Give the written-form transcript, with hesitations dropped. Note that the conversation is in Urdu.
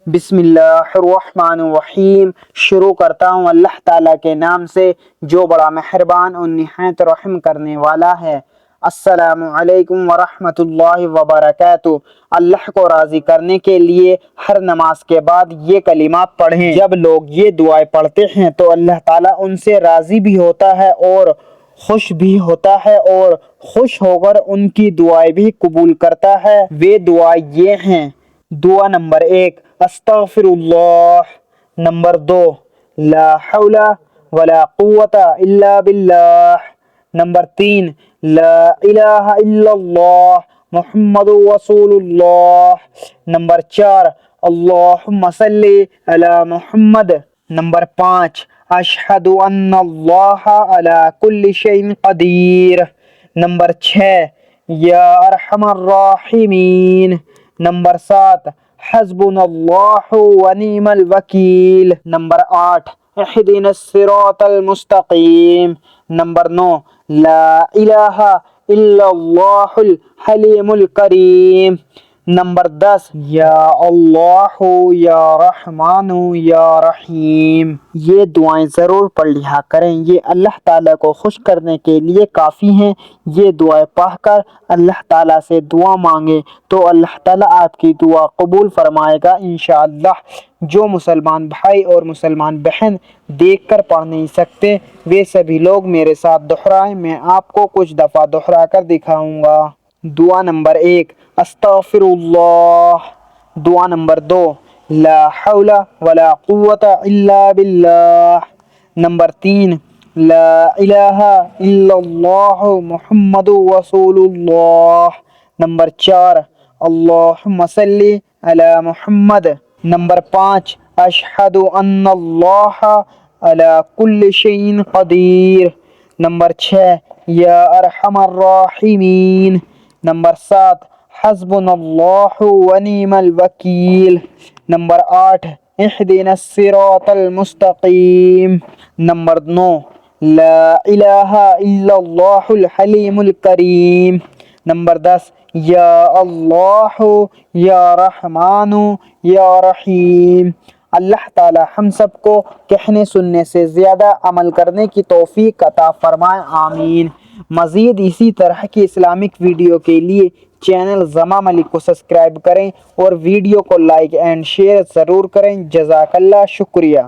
بسم اللہ الرحمن الرحیم۔ شروع کرتا ہوں اللہ تعالیٰ کے نام سے جو بڑا مہربان اور نہایت رحم کرنے والا ہے۔ السلام علیکم ورحمۃ اللہ وبرکاتہ۔ اللہ کو راضی کرنے کے لیے ہر نماز کے بعد یہ کلمات پڑھیں۔ جب لوگ یہ دعائیں پڑھتے ہیں تو اللہ تعالیٰ ان سے راضی بھی ہوتا ہے اور خوش بھی ہوتا ہے، اور خوش ہو کر ان کی دعائیں بھی قبول کرتا ہے۔ وہ دعائیں یہ ہیں: دعا نمبر 1 استغفر اللہ، نمبر 2 لا حول ولا قوة الا باللہ، نمبر 3 لا الہ الا اللہ محمد رسول اللہ، نمبر 4 اللہم صلی علی محمد، نمبر 5 اشہد ان اللہ علی کل شیء قدیر، نمبر 6 یا ارحم الراحمین، نمبر 7 حسبنا اللہ ونعم الوکیل، نمبر 8 اہدنا الصراط المستقیم، نمبر 9 لا الہ الا اللہ الحلیم الکریم، نمبر 10 یا اللہ یا رحمان یا رحیم۔ یہ دعائیں ضرور پڑھ لیا کریں، یہ اللہ تعالیٰ کو خوش کرنے کے لیے کافی ہیں۔ یہ دعائیں پڑھ کر اللہ تعالیٰ سے دعا مانگے تو اللہ تعالیٰ آپ کی دعا قبول فرمائے گا انشاءاللہ۔ جو مسلمان بھائی اور مسلمان بہن دیکھ کر پڑھ نہیں سکتے وہ سبھی لوگ میرے ساتھ دہرائیں، میں آپ کو کچھ دفعہ دہرا کر دکھاؤں گا۔ دعا نمبر 1 استغفر اللہ، دعا نمبر 2 لا حول ولا قوة الا باللہ، نمبر 3 لا الہ الا اللہ محمد رسول اللہ، نمبر 4 اللہم صلی علی محمد، نمبر 5 اشہد ان اللہ علی کل شیء قدیر، نمبر 6 یا ارحم الراحمین، نمبر 7 حسبنا اللہ ونعم الوکیل، نمبر 8 اہدنا الصراط المستقیم، نمبر 9 لا الہ الا اللہ الحلیم الکریم، نمبر 10 یا اللہ یا رحمان یا رحیم۔ اللہ تعالی ہم سب کو کہنے سننے سے زیادہ عمل کرنے کی توفیق عطا فرمائے، آمین۔ مزید اسی طرح کی اسلامک ویڈیو کے لیے چینل زما ملک کو سبسکرائب کریں اور ویڈیو کو لائک اینڈ شیئر ضرور کریں۔ جزاک اللہ، شکریہ۔